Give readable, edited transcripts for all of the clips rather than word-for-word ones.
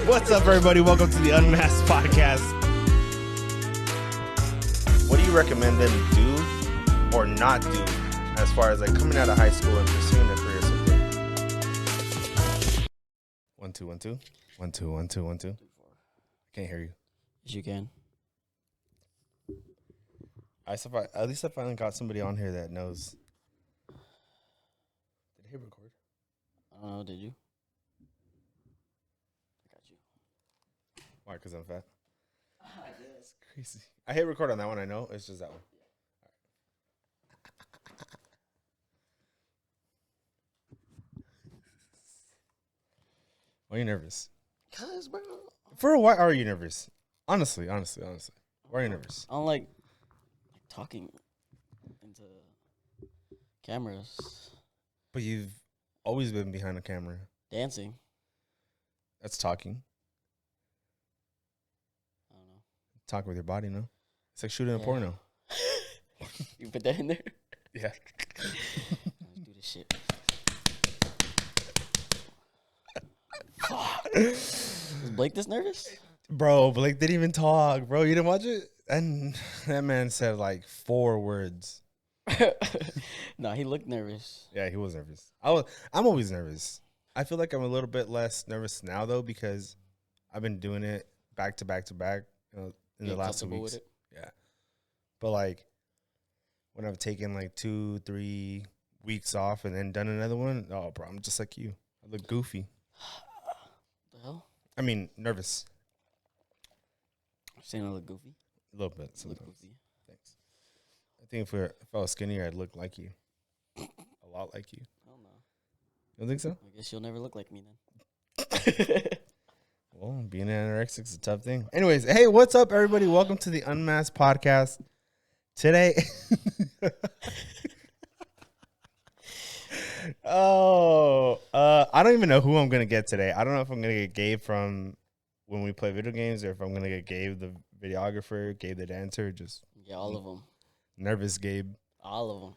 What's up, everybody? Welcome to the Unmasked podcast. What do you recommend them do or not do as far as like coming out of high school and pursuing a career someday? 1 2 1 2 1 2 1 2 1 2. I can't hear you. Yes, you can. At least I finally got somebody on here that knows. Did he record? I don't know. Did you? I got you. Why? Because I'm fat. That's crazy. I hit record on that one. I know it's just that one. Why are you nervous? Cause, bro. Why are you nervous? Honestly. Why are you nervous? I don't like talking into cameras. But you've always been behind a camera. Dancing. That's talking. I don't know. Talk with your body, no? It's like shooting a porno. You put that in there? Yeah. Let's do this shit. Is Blake this nervous? Bro, Blake didn't even talk, bro. You didn't watch it? And that man said like 4 words. No, he looked nervous. Yeah, he was nervous. I'm always nervous. I feel like I'm a little bit less nervous now though because I've been doing it back to back to back, in the last 2 weeks. With it? Yeah. But like when I've taken like 2-3 weeks off and then done another one, oh bro, I'm just like you. I look goofy. The hell? I mean, nervous. Saying I look goofy? A little bit. Look Sometimes. goofy. Thanks. I think if I was skinnier, I'd look like you. A lot like you. Hell no. You don't think so? I guess you'll never look like me then. Well, being anorexic is a tough thing. Anyways, hey, what's up, everybody? Welcome to the Unmasked podcast. Today, I don't even know who I'm gonna get today. I don't know if I'm gonna get Gabe from when we play video games, or if I'm gonna get Gabe the videographer, Gabe the dancer. Just all of them. Nervous Gabe. All of them.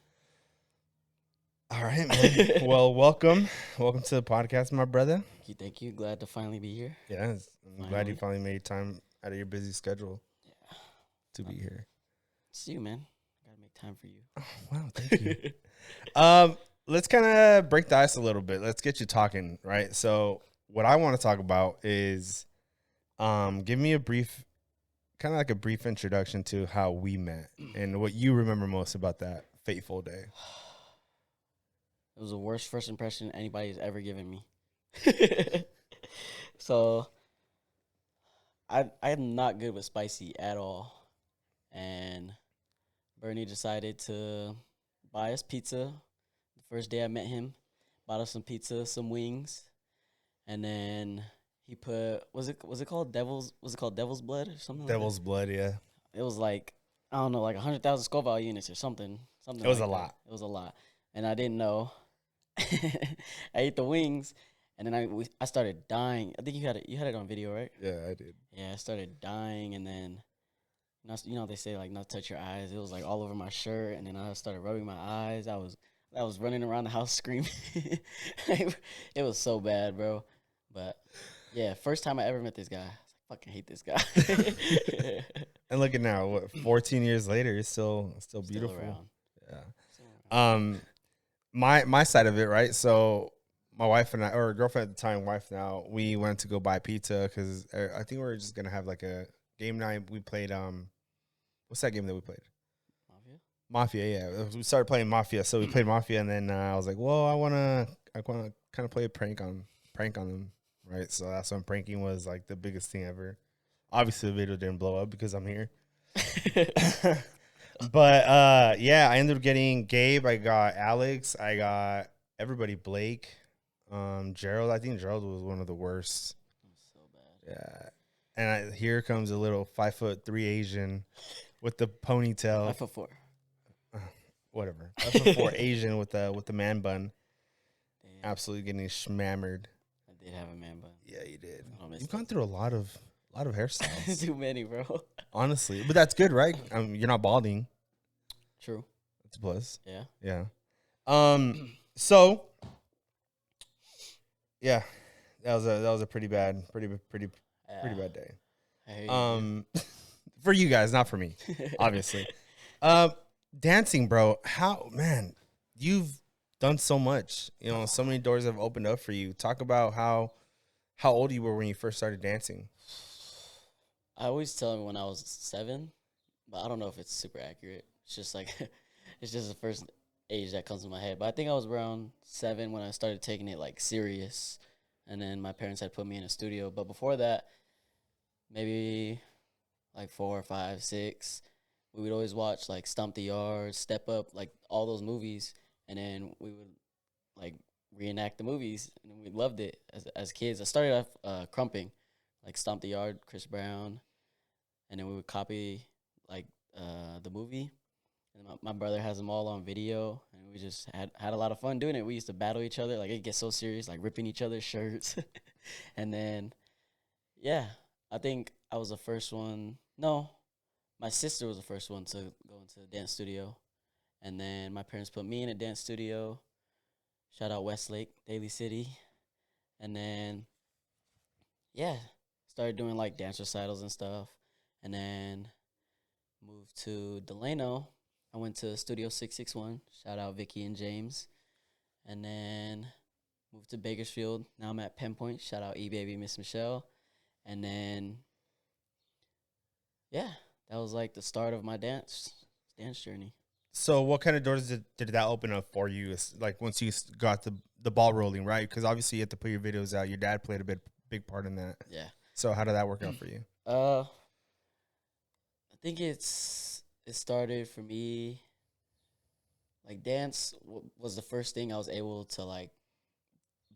All right, man. Well, welcome to the podcast, my brother. Thank you. Glad to finally be here. Yeah, I'm glad you finally made time out of your busy schedule. Yeah. To be here. It's you, man. Gotta make time for you. Oh, wow, thank you. Let's kind of break the ice a little bit. Let's get you talking, right? So, what I want to talk about is, give me a brief introduction to how we met and what you remember most about that fateful day. It was the worst first impression anybody's ever given me. So, I'm not good with spicy at all. And Bernie decided to buy us pizza. The first day I met him, bought us some pizza, some wings. And then he put, was it called Devil's Blood or something? Devil's Blood, yeah. It was like, I don't know, like 100,000 Scoville units or something. It was a lot. It was a lot. And I didn't know. I ate the wings, and then I started dying. I think you had it on video, right? Yeah, I did. Yeah, I started dying, and then they say like not touch your eyes. It was like all over my shirt, and then I started rubbing my eyes. I was running around the house screaming. It was so bad, bro. But yeah, first time I ever met this guy. I fucking hate this guy. And look at now, what 14 years later, it's still beautiful. Around. Yeah. My side of it, right? So my wife and I, or girlfriend at the time, wife now, we went to go buy pizza because I think we were just gonna have like a game night. We played what's that game that we played? Mafia, yeah. We started playing Mafia, so we played Mafia, and then I was like, well, I wanna kind of play a prank on them, right? So that's when pranking was like the biggest thing ever. Obviously, the video didn't blow up because I'm here. But yeah, I ended up getting Gabe. I got Alex. I got everybody. Blake, Gerald. I think Gerald was one of the worst. So bad. Yeah, and here comes a little 5'3" Asian with the ponytail. 5'4". Whatever. 5'4" Asian with the man bun. Damn. Absolutely getting schmammered. I did have a man bun. Yeah, you did. You've gone through a lot of hairstyles. Too many, bro. Honestly, but that's good, right? You're not balding. True. That's a plus. Yeah. Yeah. So, yeah, that was a pretty Yeah, bad day. I hear you, man. Um, for you guys, not for me, obviously. Um, dancing, bro. How man, you've done so much. You know, so many doors have opened up for you. Talk about how old you were when you first started dancing. I always tell him when I was 7, but I don't know if it's super accurate. It's just like it's just the first age that comes to my head. But I think I was around 7 when I started taking it like serious, and then my parents had put me in a studio. But before that, maybe like 4, 5, 6, we would always watch like Stomp the Yard, Step Up, like all those movies, and then we would like reenact the movies, and we loved it as kids. I started off crumping, like Stomp the Yard, Chris Brown, and then we would copy like the movie. And my brother has them all on video, and we just had a lot of fun doing it. We used to battle each other, like it gets so serious, like ripping each other's shirts, and then yeah, I think I was the first one. No, my sister was the first one to go into the dance studio, and then my parents put me in a dance studio. Shout out Westlake, Daly City, and then yeah, started doing like dance recitals and stuff, and then moved to Delano. I went to Studio 661. Shout out Vicky and James. And then moved to Bakersfield. Now I'm at Penn Point. Shout out E Baby Miss Michelle. And then yeah, that was like the start of my dance journey. So, what kind of doors did that open up for you? Like once you got the ball rolling, right? Because obviously you had to put your videos out. Your dad played a big part in that. Yeah. So, how did that work out for you? I think it started for me like dance was the first thing I was able to like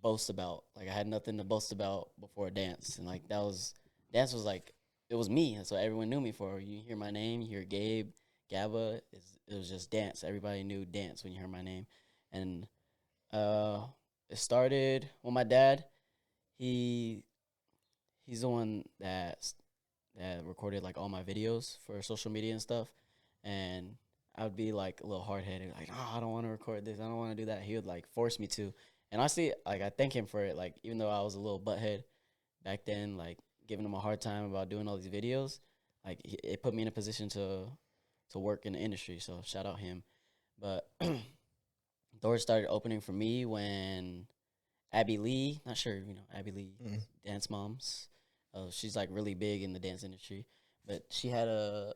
boast about. Like I had nothing to boast about before dance, and like that was dance was like it was me. That's what everyone knew me for. You hear my name, you hear Gabe, Gabba. It was just dance. Everybody knew dance when you heard my name, and uh, it started. Well, my dad, he he's the one that recorded like all my videos for social media and stuff, and I would be like a little hard headed, like, oh, I don't want to record this, I don't want to do that. He would like force me to, and honestly, like I thank him for it. Like even though I was a little butthead back then, like giving him a hard time about doing all these videos, like it put me in a position to work in the industry. So shout out him. But doors started opening for me when Abby Lee, not sure, Abby Lee, Mm. Dance Moms. She's like really big in the dance industry, but she had a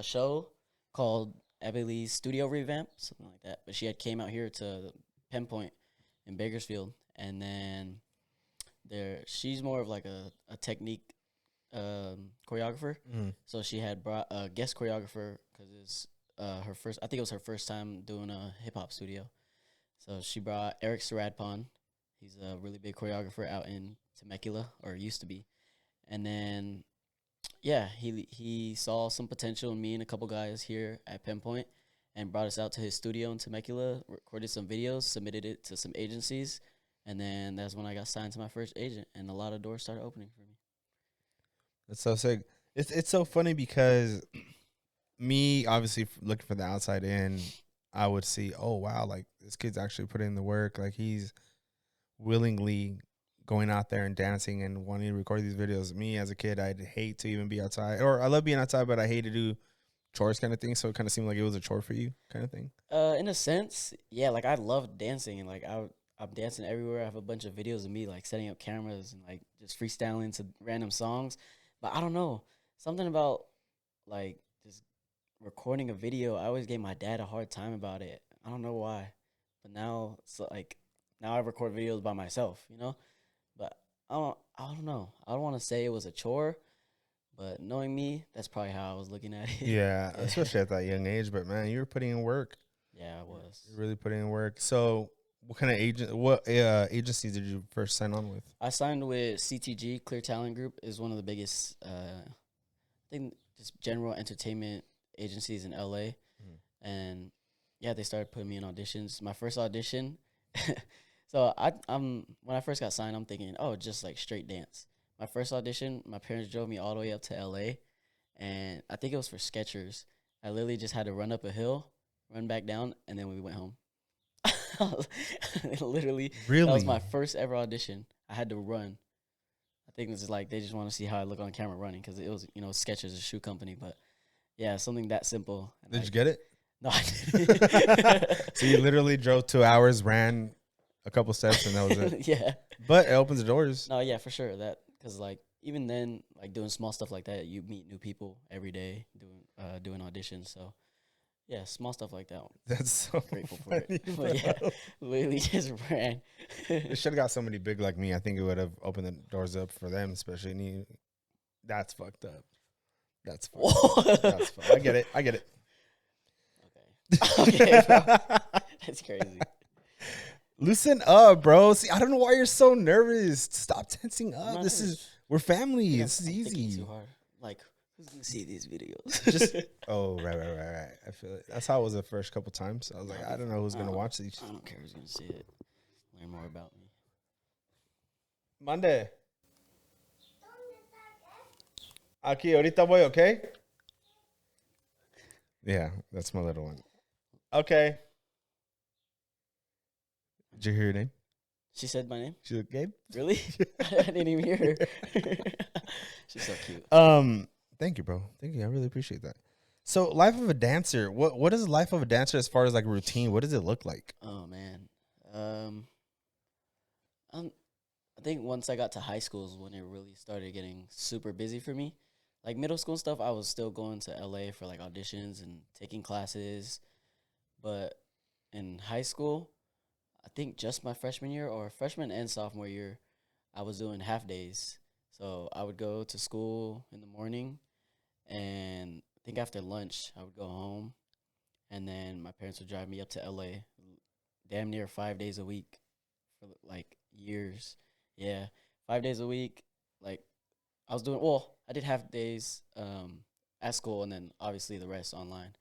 show called Abby Lee's Studio Revamp, something like that. But she had came out here to Penn Point in Bakersfield, and then she's more of like a technique choreographer. Mm. So she had brought a guest choreographer because it's her first. I think it was her first time doing a hip hop studio. So she brought Eric Saradpon. He's a really big choreographer out in Temecula, or used to be. And then, yeah, he saw some potential in me and a couple guys here at Penn Point, and brought us out to his studio in Temecula, recorded some videos, submitted it to some agencies, and then that's when I got signed to my first agent, and a lot of doors started opening for me. That's so sick. It's so funny because me obviously looking from the outside in, I would see, oh wow, like this kid's actually putting in the work. Like he's willingly going out there and dancing and wanting to record these videos. Me as a kid, I'd hate to even be outside, or I love being outside, but I hate to do chores kind of thing. So it kind of seemed like it was a chore for you, kind of thing. In a sense, yeah, like I love dancing, and like I'm dancing everywhere. I have a bunch of videos of me like setting up cameras and like just freestyling to random songs. But I don't know, something about like just recording a video. I always gave my dad a hard time about it. I don't know why, but now it's like now I record videos by myself. But I don't know. I don't want to say it was a chore, but knowing me, that's probably how I was looking at it. Yeah, Yeah, especially at that young age. But man, you were putting in work. yeah, I was. You're really putting in work. So, what agency did you first sign on with? I signed with CTG, Clear Talent Group, is one of the biggest, I think, just general entertainment agencies in LA. Mhm. And yeah, they started putting me in auditions. My first audition, so I'm when I first got signed, I'm thinking, oh, just like straight dance. My first audition, my parents drove me all the way up to LA, and I think it was for Skechers. I literally just had to run up a hill, run back down, and then we went home. Literally, that was Really? my first ever audition. I had to run. I think it's like they just want to see how I look on camera running because it was, Skechers, a shoe company. But yeah, something that simple. And Did you get it? No, I didn't. So you literally drove 2 hours, ran a couple steps, and that was it. Yeah. But it opens the doors. No, yeah, for sure. That because like even then, like doing small stuff like that, you meet new people every day doing auditions. So yeah, small stuff like that. That's so Grateful for funny, it. bro. But yeah, literally just ran. It should have got somebody big like me. I think it would have opened the doors up for them, especially. That's fucked up. That's fucked up. That's fucked. I get it. I get it. Okay, bro. That's crazy. Loosen up, bro. See, I don't know why you're so nervous. Stop tensing up. We're family. This is easy. Too hard. Like, who's gonna see these videos? Right. I feel it. That's how it was the first couple times. I was like, I don't know who's gonna watch these. I don't care who's gonna see it. Learn more about me. Monday. Aquí, ahorita voy, okay? Yeah, that's my little one. Okay. Did you hear your name? She said my name. She said Gabe. Really? I didn't even hear her. She's so cute. Thank you, bro. Thank you. I really appreciate that. So, life of a dancer. What is the life of a dancer as far as like routine? What does it look like? Oh man. I think once I got to high school is when it really started getting super busy for me. Like middle school stuff, I was still going to LA for like auditions and taking classes. But in high school, I think just my freshman year or freshman and sophomore year, I was doing half days. So I would go to school in the morning, and I think after lunch, I would go home. And then my parents would drive me up to LA damn near 5 days a week for like years. Yeah, 5 days a week. Like I did half days at school and then obviously the rest online.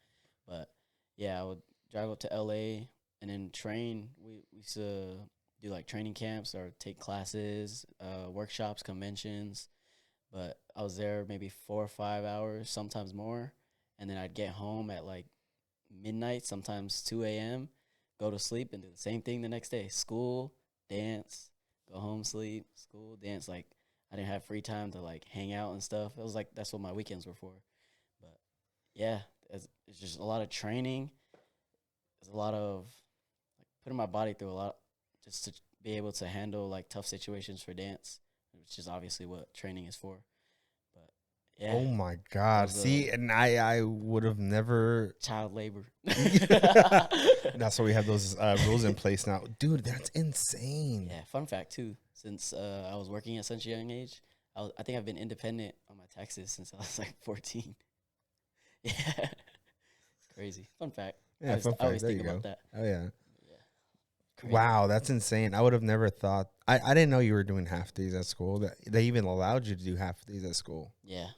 But yeah, I would drive up to LA and then train. We used to do like training camps or take classes, workshops, conventions. But I was there maybe 4 or 5 hours, sometimes more. And then I'd get home at like midnight, sometimes 2 a.m., go to sleep and do the same thing the next day. School, dance, go home, sleep, school, dance. Like I didn't have free time to like hang out and stuff. It was like that's what my weekends were for. But yeah, it's just a lot of training. There's a lot of like putting my body through a lot just to be able to handle like tough situations for dance, which is obviously what training is for. But yeah. Oh my God. See, and I would have never. Child labor. That's why we have those rules in place now. Dude, that's insane. Yeah, fun fact too. Since I was working at such a young age, I think I've been independent on my taxes since I was like 14. Yeah, it's crazy. Fun fact. Yeah, I always think about that. Oh yeah. Crazy. Wow, that's insane. I would have never thought. I didn't know you were doing half days at school. That they even allowed you to do half days at school. Yeah.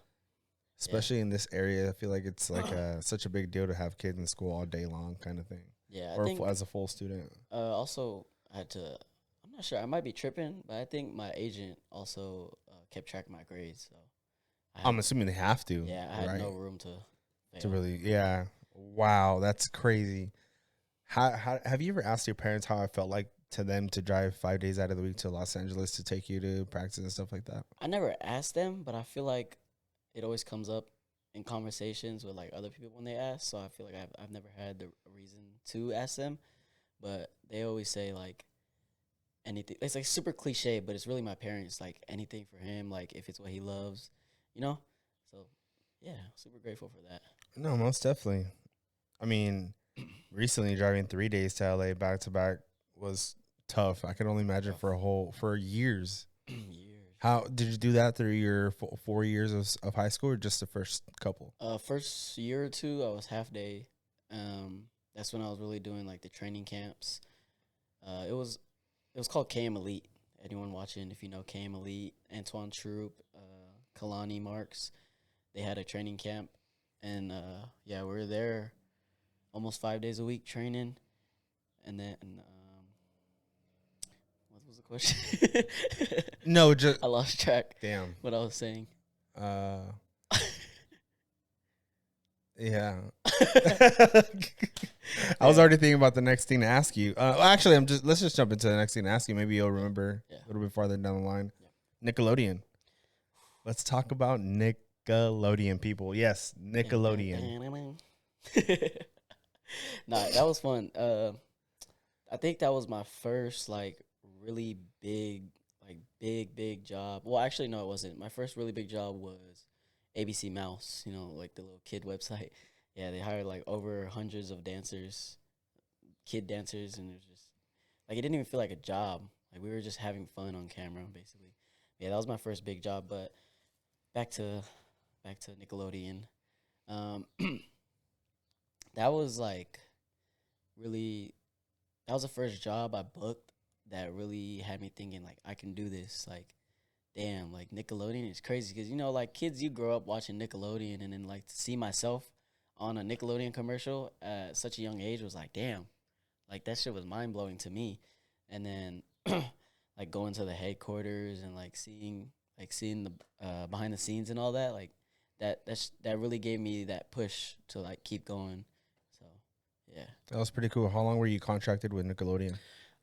Especially in this area, I feel like it's like such a big deal to have kids in school all day long, kind of thing. Yeah, or as a full student. Also, I had to. I'm not sure. I might be tripping, but I think my agent also kept track of my grades. So I'm assuming they have to. Yeah, I had no room to fail. To really. Yeah. Wow, that's crazy. How have you ever asked your parents how it felt like to them to drive 5 days out of the week to Los Angeles to take you to practice and stuff like that? I never asked them, but I feel like it always comes up in conversations with like other people when they ask. So I feel like I've never had the reason to ask them, but they always say like anything. It's like super cliche, but it's really my parents. Like anything for him, like if it's what he loves, you know. So yeah, super grateful for that. No, most definitely. I mean, recently driving 3 days to LA back to back was tough. I can only imagine for years. How did you do that through your 4 years of high school, or just the first couple? First year or two, I was half day. That's when I was really doing like the training camps. It was called KM Elite. Anyone watching, if you know KM Elite, Antoine Troop, Kalani Marks, they had a training camp, and yeah, we were there almost 5 days a week training, and then. What was the question? No, just I lost track. Damn. What I was saying. Yeah. I was already thinking about the next thing to ask you. Actually, let's just jump into the next thing to ask you. Maybe you'll remember a little bit farther down the line. Yeah. Nickelodeon. Let's talk about Nickelodeon, people. Yes, Nickelodeon. Nah, that was fun. I think that was my first like really big, big job. Well, actually, no, it wasn't. My first really big job was ABC Mouse. You know, like the little kid website. Yeah, they hired like over hundreds of dancers, kid dancers, and it was just like it didn't even feel like a job. Like we were just having fun on camera, basically. Yeah, that was my first big job. But back to Nickelodeon. Um, that was like really that was the first job I booked that really had me thinking like I can do this. Like, damn, like Nickelodeon is crazy because you know, like kids, you grow up watching Nickelodeon, and then like to see myself on a Nickelodeon commercial at such a young age was like, damn, like that shit was mind blowing to me. And then like going to the headquarters and seeing the behind the scenes and all that, like that really gave me that push to like keep going. So yeah. That was pretty cool. How long were you contracted with Nickelodeon?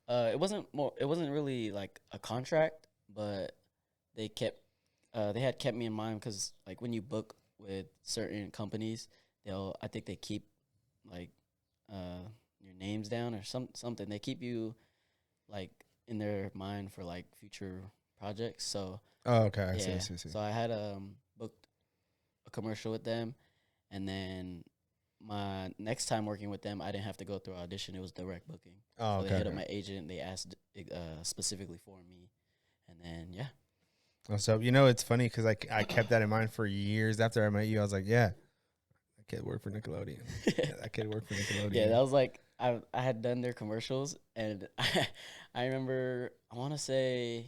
It wasn't really like a contract, but they kept they had kept me in mind because like when you book with certain companies, I think they keep like your names down or something. They keep you like in their mind for like future projects. So Oh, okay. I see. I yeah, see. I see. so I had booked a commercial with them, and then my next time working with them, I didn't have to go through audition. It was direct booking. Oh, So okay. they hit up Okay. my agent. They asked specifically for me, and then yeah, So you know, it's funny because I kept that in mind for years after I met you. I was like, yeah, that kid worked for Nickelodeon. Yeah, that kid worked for yeah, Nickelodeon. that was like I had done their commercials, and I remember I want to say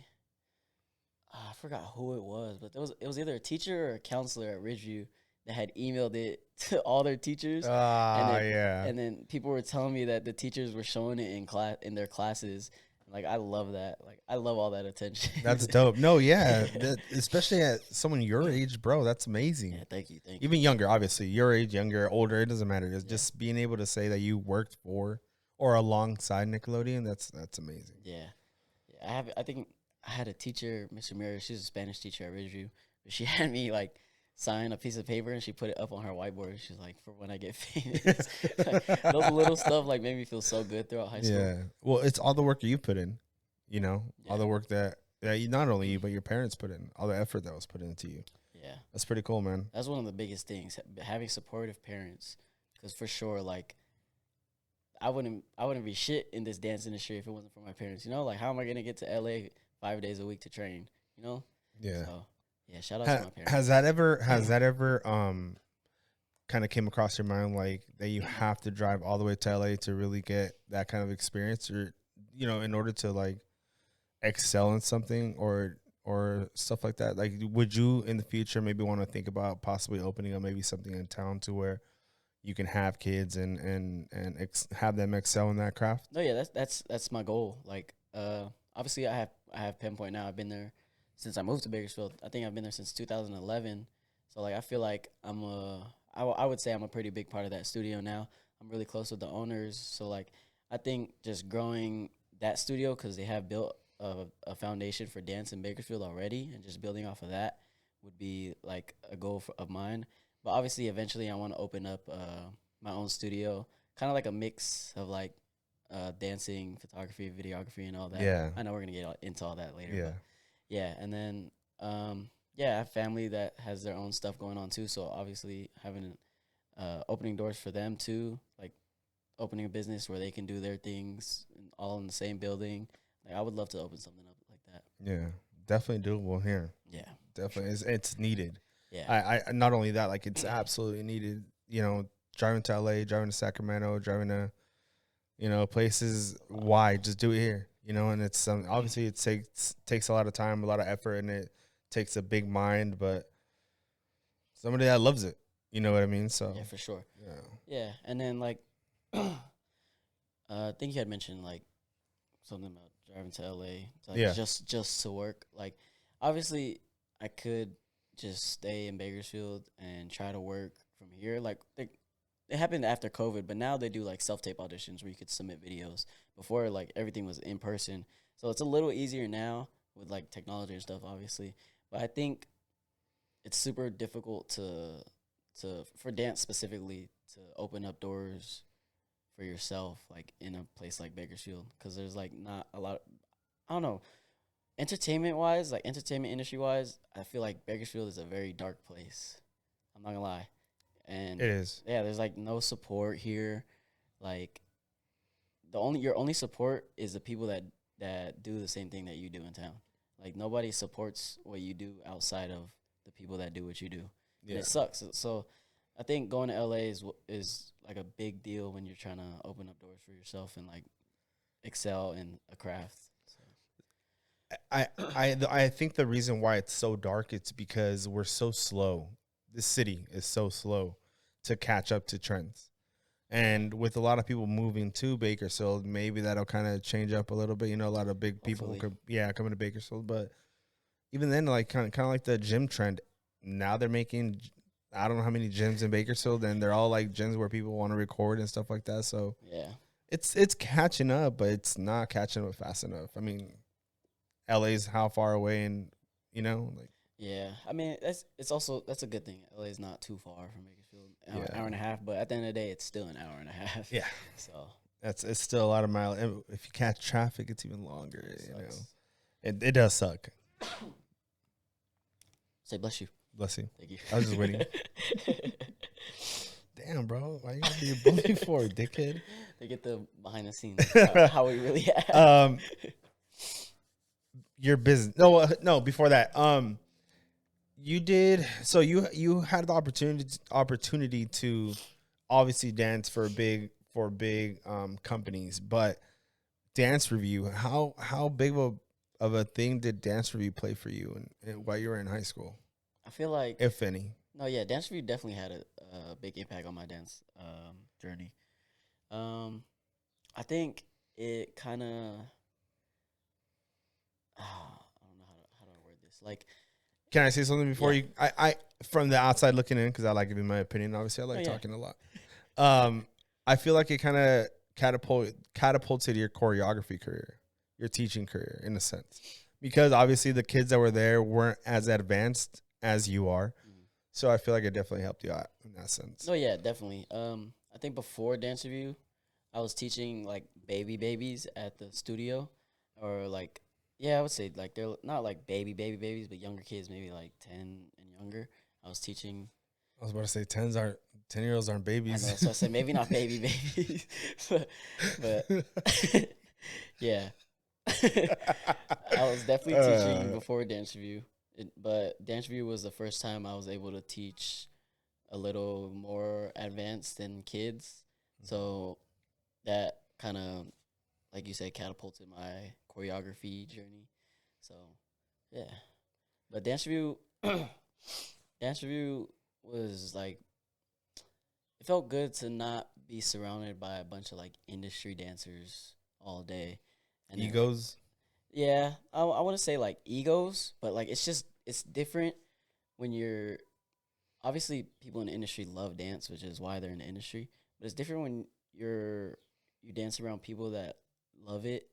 I forgot who it was, but it was either a teacher or a counselor at Ridgeview that had emailed it to all their teachers, and Ah, yeah. then people were telling me that the teachers were showing it in class in their classes. Like I love that. Like I love all that attention. That's dope. No, yeah, especially at someone your age, bro. That's Yeah, amazing. thank you. Even younger, obviously, your age, younger, older, it doesn't matter. It's Yeah, just being able to say that you worked for or alongside Nickelodeon. That's amazing. yeah, yeah. I think I had a teacher, Miss Ramirez. She's a Spanish teacher at Ridgeview, but she had me like sign a piece of paper and she put it up on her whiteboard. She's like, for when I get famous. Like, those little stuff like made me feel so good throughout high school. Yeah. Well, it's all the work you put in. You know, all Yeah, the work that you, not only you but your parents put in, all the effort that was put into you. yeah. That's pretty cool, man. That's one of the biggest things, having supportive parents. Because for sure, like I wouldn't be shit in this dance industry if it wasn't for my parents. You know, like how am I gonna get to LA 5 days a week to train? You know, Yeah. so yeah. Shout out to my parents. Has that ever kind of came across your mind like that you have to drive all the way to LA to really get that kind of experience, or in order to like excel in something or stuff like that? Like, would you in the future maybe want to think about possibly opening up maybe something in town to where you can have kids and have them excel in that craft? No, yeah, that's my goal. Like, obviously, I have Pinpoint now. I've been there since I moved to Bakersfield. I think I've been there since 2011. So like, I feel like I would say I'm a pretty big part of that studio now. I'm really close with the owners. So like, I think just growing that studio because they have built a foundation for dance in Bakersfield already, and just building off of that would be like a goal of mine. But obviously, eventually, I want to open up my own studio, kind of like a mix of like dancing, photography, videography, and all that. Yeah. I know we're gonna get into all that later, Yeah. but yeah. And then yeah, I have family that has their own stuff going on too. So obviously, having opening doors for them too, like opening a business where they can do their things all in the same building. Like I would love to open something up like that. Yeah. Definitely doable here. Yeah, Definitely. It's needed. yeah, I not only that, like it's absolutely needed, driving to LA, driving to Sacramento, driving to, places. Why? Just do it here. And it's obviously it takes a lot of time, a lot of effort, and it takes a big mind, but somebody that loves it. You know what I mean? So yeah, for sure. yeah. Yeah, and then like, I think you had mentioned like something about driving to LA, to, like Yeah. just to work. Like, obviously, I could just stay in Bakersfield and try to work from here. Like, it happened after COVID, but now they do like self tape auditions where you could submit videos. Before, like everything was in person, so it's a little easier now with like technology and stuff, obviously. But I think it's super difficult to for dance specifically to open up doors for yourself, like in a place like Bakersfield, because there's like not a lot. I don't know. Entertainment wise, like entertainment industry wise, I feel like Bakersfield is a very dark place. I'm not gonna lie, and It is. yeah, there's like no support here. Like your only support is the people that do the same thing that you do in town. Like nobody supports what you do outside of the people that do what you do, and Yeah. it sucks. So I think going to LA is like a big deal when you're trying to open up doors for yourself and like excel in a craft. So. I think the reason why it's so dark it's because we're so slow. This city is so slow to catch up to trends. And with a lot of people moving to Bakersfield, maybe that'll kind of change up a little bit. You know, a lot of big people Hopefully. could, yeah, coming to Bakersfield. But even then, like kind of like the gym trend. Now they're making, I don't know how many gyms in Bakersfield, and they're all like gyms where people want to record and stuff like that. So Yeah. it's catching up, but it's not catching up fast enough. I mean, LA's how far away, and you know, like Yeah, I mean it's also that's a good thing. LA is not too far from Bakersfield, yeah, hour and a half. But at the end of the day, it's still an hour and a half. yeah, So it's still a lot of miles. And if you catch traffic, it's even longer. it You know, sucks. it does suck. Say bless you. Bless you. Thank you. I was just waiting. Damn, bro, why you gotta be a bully for, dickhead? They get the behind the scenes how we really act. Your business. No. Before that, you did. So you had the opportunity to obviously dance for big companies, but dance review. How big of a thing did dance review play for you and while you were in high school, I feel like if any? no, yeah, dance review definitely had a big impact on my dance journey. Um, I think it kind of I don't know how to word this. Like Can I say something before yeah, you? I from the outside looking in because I like giving my opinion. Obviously, I no, like yeah, talking a lot. I feel like it kind of catapulted your choreography career, your teaching career, in a sense, because obviously the kids that were there weren't as advanced as you are. mhm. So I feel like it definitely helped you out in that sense. No, yeah, definitely. I think before dance review, I was teaching like babies at the studio, or like yeah, I would say like they're not like babies, but younger kids, maybe like 10 and younger. I was teaching. I was about to say 10-year-olds aren't I know, babies. so I said maybe not babies, but yeah, I was definitely teaching uh, before dance review. But dance review was the first time I was able to teach a little more advanced than kids. So that kind of, like you said, catapulted my choreography journey. So yeah, but dance review, dance review was like it felt good to not be surrounded by a bunch of like industry dancers all day, and then like Egos. yeah, I want to say like egos, but like it's different when you're obviously people in the industry love dance, which is why they're in the industry. But it's different when you dance around people that love it,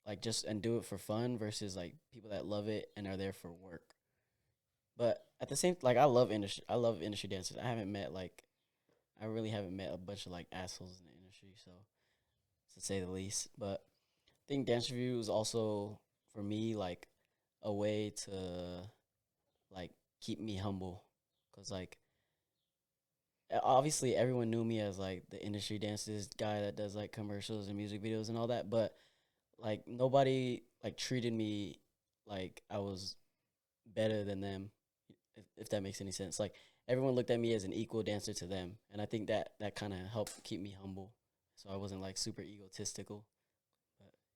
like just and do it for fun versus like people that love it and are there for work. But at the same like I love industry dancers. I really haven't met a bunch of like assholes in the industry, so to say the least. But I think dance review is also for me like a way to like keep me humble because like obviously everyone knew me as like the industry dances guy that does like commercials and music videos and all that, but like nobody like treated me like I was better than them, if that makes any sense. Like everyone looked at me as an equal dancer to them, and I think that kind of helped keep me humble, so I wasn't like super egotistical.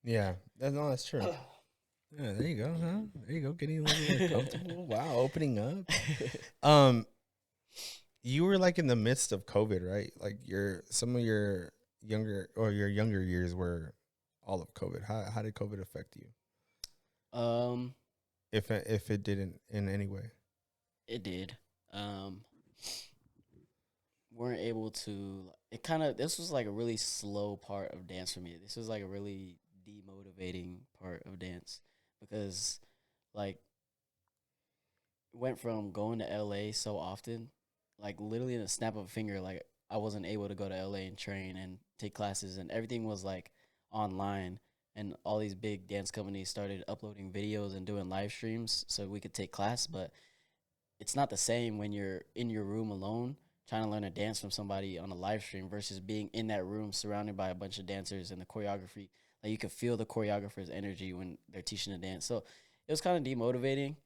Yeah, that's true. Yeah, there you go, huh? There you go, getting a little more comfortable. Wow, opening up. Um, you were like in the midst of COVID, right? Like some of your younger years were all of COVID. How did COVID affect you, um, if it didn't in any way? it did. Um, weren't able to. It kind of this was like a really slow part of dance for me. This was like a really demotivating part of dance because like went from going to LA so often, like literally in a snap of a finger, like I wasn't able to go to LA and train and take classes, and everything was like online. And all these big dance companies started uploading videos and doing live streams so we could take class. But it's not the same when you're in your room alone trying to learn a dance from somebody on a live stream versus being in that room surrounded by a bunch of dancers and the choreography. Like you could feel the choreographer's energy when they're teaching a dance. So it was kind of demotivating.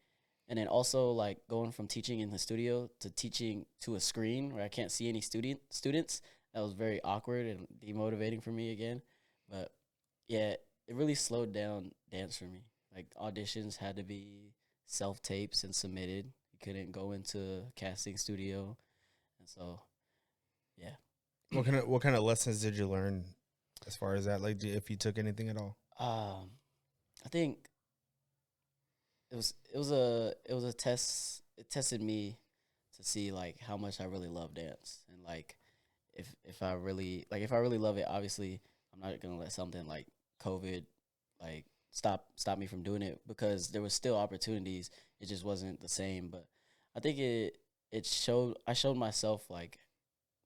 And then also like going from teaching in the studio to teaching to a screen where I can't see any students, that was very awkward and demotivating for me again. But yeah, it really slowed down dance for me. Like auditions had to be self tapes and submitted. You couldn't go into casting studio, and so yeah. What kind of lessons did you learn as far as that? Like, if you took anything at all? I think it was a test. It tested me to see like how much I really love dance and like if I really love it. Obviously, I'm not gonna let something like COVID like stop me from doing it because there was still opportunities. It just wasn't the same. But I think I showed myself like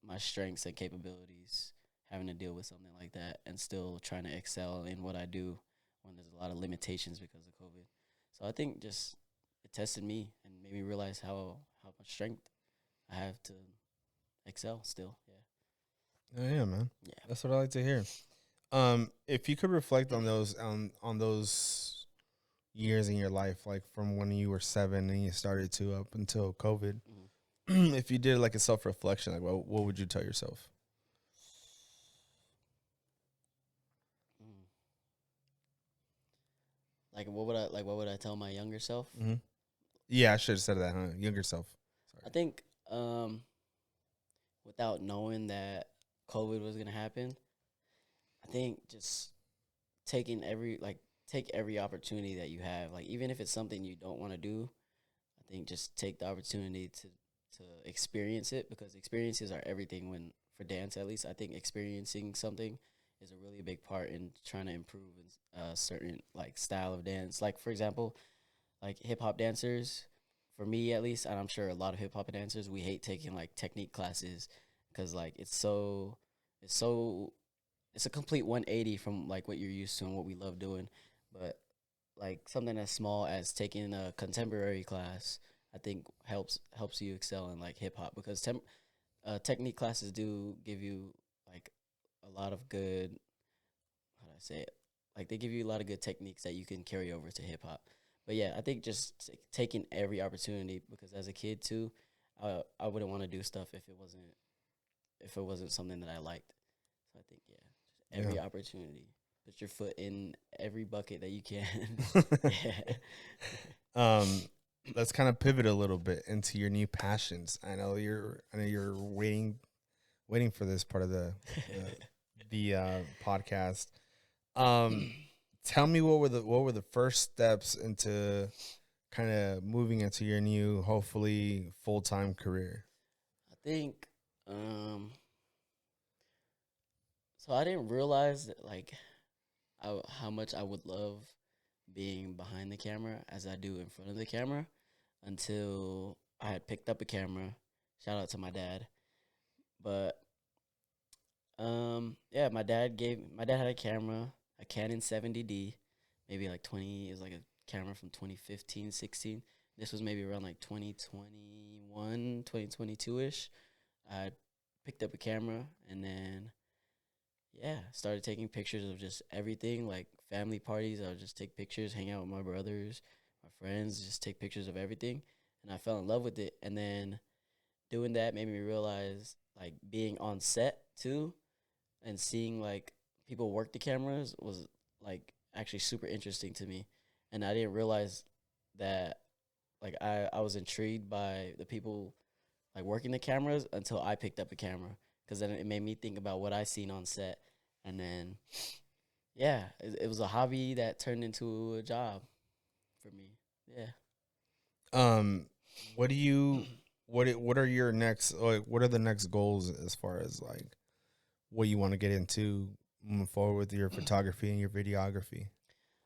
my strengths and capabilities having to deal with something like that and still trying to excel in what I do when there's a lot of limitations because of COVID. So I think just it tested me and made me realize how much strength I have to excel still. Oh, yeah, man. Yeah. That's what I like to hear. If you could reflect on those years in your life, like from when you were 7 and you started to up until COVID, Yeah. if you did like a self reflection, like what would you tell yourself? Mm. Like what would I tell my younger self? Hmm. Yeah, I should have said that, huh? Younger self. I Sorry. think without knowing that COVID was gonna happen, I think just take every opportunity that you have. Like even if it's something you don't want to do, I think just take the opportunity to experience it because experiences are everything when for dance at least. I think experiencing something is a really big part in trying to improve in a certain like style of dance. Like for example, like hip hop dancers, for me at least, and I'm sure a lot of hip hop dancers, we hate taking like technique classes because like it's so it's a complete 180 from like what you're used to and what we love doing. But like something as small as taking a contemporary class, I think helps you excel in like hip hop because technique classes do give you like a lot of good, how do I say it? Like they give you a lot of good techniques that you can carry over to hip hop. But yeah, I think just taking every opportunity because as a kid too, I wouldn't want to do stuff if it wasn't something that I liked. So I think yeah, just Yeah. every opportunity, put your foot in every bucket that you can. Yeah. um, let's kind of pivot a little bit into your new passions. I know you're waiting for this part of the podcast. Um, tell me what were the first steps into kind of moving into your new, hopefully full-time career? I think um so I didn't realize that like how much I would love being behind the camera as I do in front of the camera until I had picked up a camera. Shout out to my dad. But yeah, my dad had a camera, a Canon 70D, maybe like 20, it was like a camera from 2015, 16. This was maybe around like 2021, 2022-ish. I picked up a camera and then yeah, started taking pictures of just everything, like family parties. I would just take pictures, hang out with my brothers, my friends, just take pictures of everything. And I fell in love with it. And then doing that made me realize like being on set too and seeing like people work the cameras was like actually super interesting to me. And I didn't realize that like I was intrigued by the people like working the cameras until I picked up a camera because then it made me think about what I seen on set, and then yeah, it was a hobby that turned into a job for me. Yeah. Um, what do you what are your next, like, what are the next goals as far as like what you want to get into moving forward with your photography and your videography?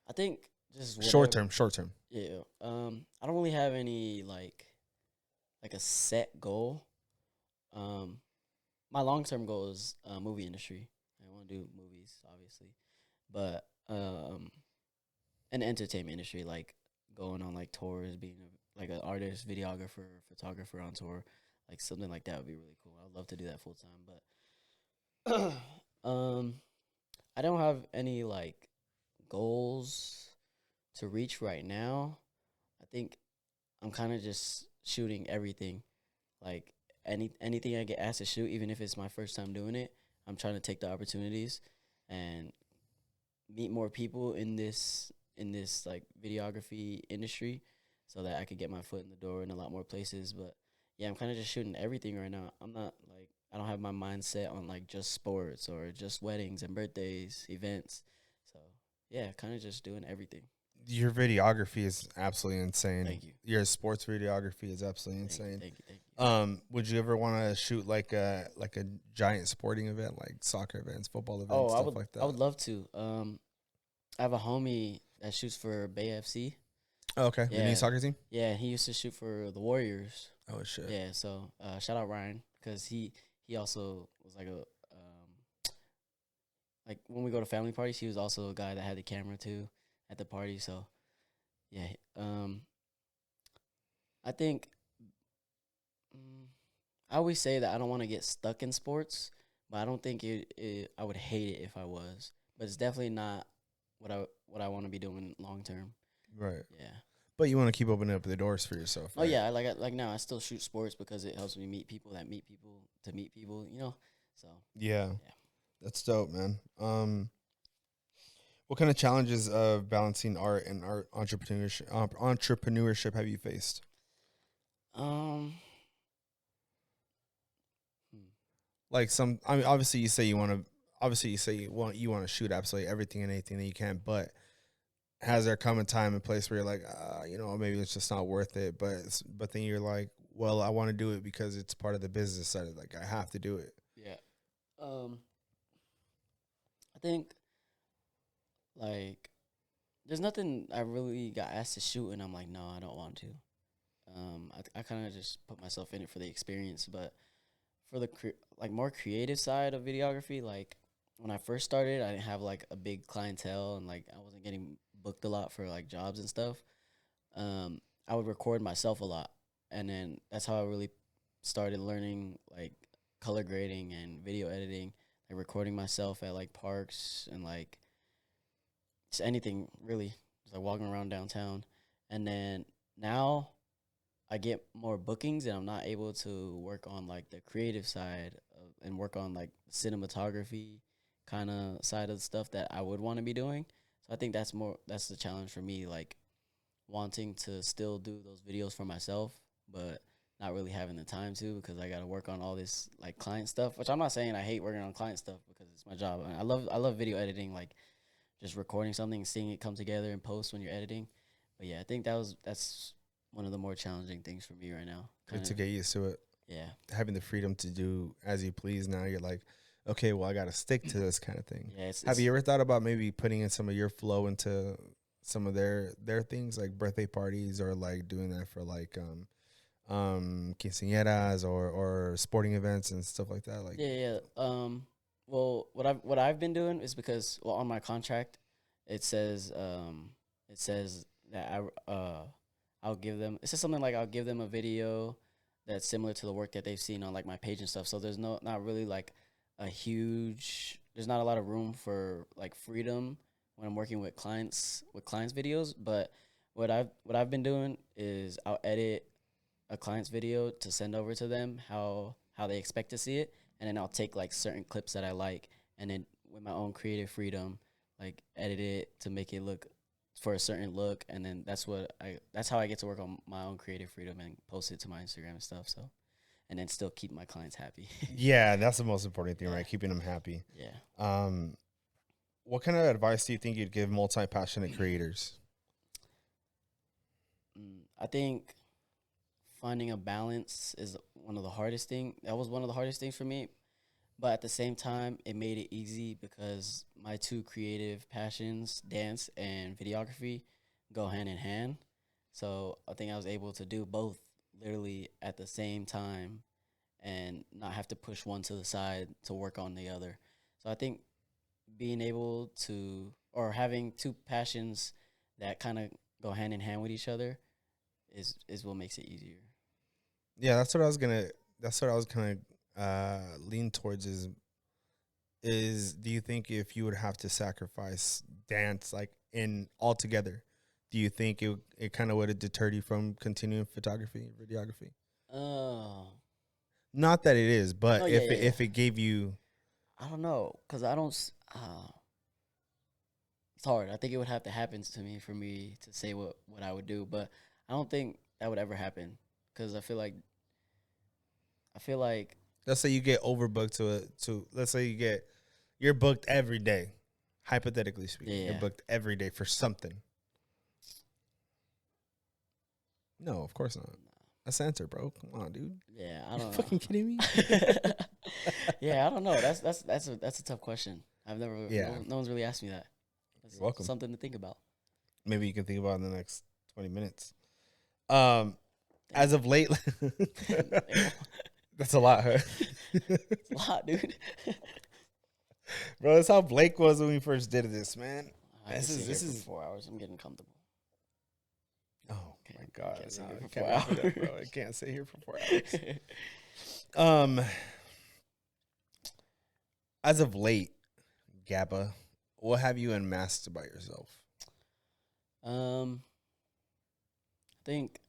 I think just Short whatever. term, short term. Yeah. I don't really have any like like a set goal. Um, my long term goal is movie industry. I want to do movies, obviously, but an entertainment industry, like going on like tours, being like an artist, videographer, photographer on tour, like something like that would be really cool. I'd love to do that full time, but I don't have any like goals to reach right now. I think I'm kind of just shooting everything. Like anything I get asked to shoot, even if it's my first time doing it, I'm trying to take the opportunities and meet more people in this like videography industry, so that I could get my foot in the door in a lot more places. But yeah, I'm kind of just shooting everything right now. I'm not like I don't have my mind set on like just sports or just weddings and birthdays, events. So yeah, kind of just doing everything. Your videography is absolutely insane. Thank you. Your sports videography is absolutely Thank you. insane. Thank you. Thank you. Would you ever want to shoot like a giant sporting event, like soccer events, football Oh, events, stuff like I that? would love to. I have a homie that shoots for Bay FC. Oh, okay, the new Yeah, soccer team. yeah. He used to shoot for the Warriors. Oh shit. Yeah, so shout out Ryan because he also was like when we go to family parties, he was also a guy that had the camera too at the party. So yeah, I think mm, I always say that I don't want to get stuck in sports, but I don't think I would hate it if I was. But it's definitely not what I want to be doing long term. Right. Yeah. But you want to keep opening up the doors for yourself, Oh right? yeah, like now I still shoot sports because it helps me meet people that meet people to meet people. So Yeah, yeah. that's dope, man. What kind of challenges of balancing art and art entrepreneurship have you faced? Um. hmm. Like some, I mean, obviously you say you want to, obviously you say you want to shoot absolutely everything and anything that you can, but has there come a time and place where you're like, maybe it's just not worth it, but then you're like, well, I want to do it because it's part of the business side. Like I have to do it. Yeah. Um. I think like there's nothing I really got asked to shoot, and I'm like, no, I don't want to. I kind of just put myself in it for the experience, but for the like more creative side of videography, like when I first started, I didn't have like a big clientele, and like I wasn't getting booked a lot for like jobs and stuff. Um, I would record myself a lot, and then that's how I really started learning like color grading and video editing, like recording myself at like parks and like just anything really, just like walking around downtown. And then now I get more bookings and I'm not able to work on like the creative side and work on like cinematography kind of side of the stuff that I would want to be doing. So I think that's the challenge for me, like wanting to still do those videos for myself, but not really having the time to because I got to work on all this like client stuff, which I'm not saying I hate working on client stuff because it's my job. And I love video editing, like just recording something, seeing it come together in post when you're editing. But yeah, I think that's one of the more challenging things for me right now. Kind To of, get used to it, yeah, having the freedom to do as you please. Now you're like, okay, well, I got to stick to this kind of thing. yeah. Have It's you ever thought about maybe putting in some of your flow into some of their things like birthday parties or like doing that for like quinceañeras or sporting events and stuff like that? Like, yeah, yeah. Well, what I've been doing is because well on my contract, it says it says that I'll give them. It says something like I'll give them a video that's similar to the work that they've seen on like my page and stuff. So there's not really like a huge. There's not a lot of room for like freedom when I'm working with clients videos. But what I've been doing is I'll edit a client's video to send over to them how they expect to see it, and then I'll take like certain clips that I like, and then with my own creative freedom, like edit it to make it look for a certain look, and then that's how I get to work on my own creative freedom and post it to my Instagram and stuff. So, and then still keep my clients happy. yeah, that's the most important thing, Yeah, right? Keeping them happy. yeah. Um, what kind of advice do you think you'd give multi-passionate creators? I think finding a balance is one of the hardest thing. That was one of the hardest things for me. But at the same time, it made it easy because my two creative passions, dance and videography, go hand in hand. So I think I was able to do both literally at the same time and not have to push one to the side to work on the other. So I think being able to or having two passions that kind of go hand in hand with each other is what makes it easier. Yeah, that's what I was gonna lean towards is do you think if you would have to sacrifice dance like in altogether, do you think it kind of would have deterred you from continuing photography, videography? Oh, Not that it is, no, but yeah, yeah, yeah. if it gave you, I don't know, cause I don't. It's hard. I think it would have to happen to me for me to say what I would do, but I don't think that would ever happen, cause I feel like let's say you get overbooked to let's say you're booked every day, hypothetically speaking, you're yeah, booked every day for something. No, of course not. That's the answer, bro. Come on, dude. yeah. I You don't know. fucking kidding me? Yeah, I don't know. That's a tough question. I've never Yeah, no one's really asked me that. That's you're welcome. something to think about. Maybe you can think about it in the next 20 minutes. Um, as Damn, of late, damn. that's a lot, huh? It's a lot, dude. Bro, that's how Blake was when we first did this, man. I can sit here This for is 4 hours. I'm getting comfortable. oh my Can't, god, can't sit no, here I for can't four do that, bro. I hours. can't sit here for 4 hours. Um, as of late, Gabba, what have you unmasked about yourself? I think